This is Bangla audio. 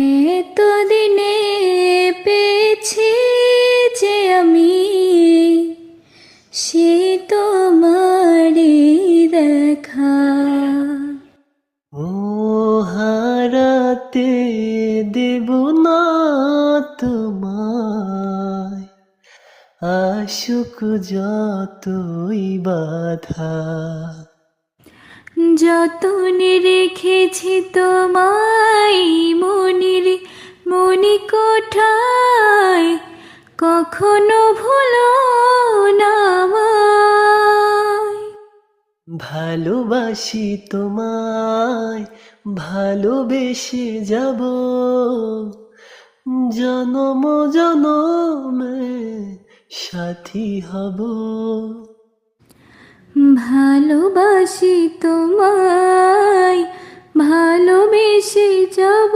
এতদিনে পেয়েছি যে আমি সে তোমারই দেখা। ও হারাতে দেব না তোমায়, আশুক যতই বাধা। যতনে রেখেছি তোমায় মনির মণিকোঠায়, কখনো ভুলো না আমায়। ভালোবাসি তোমায়, ভালোবেসে যাব, জনম জনমে সাথী হব। ভালোবাসি তোমায়, ভালোবেসে যাব,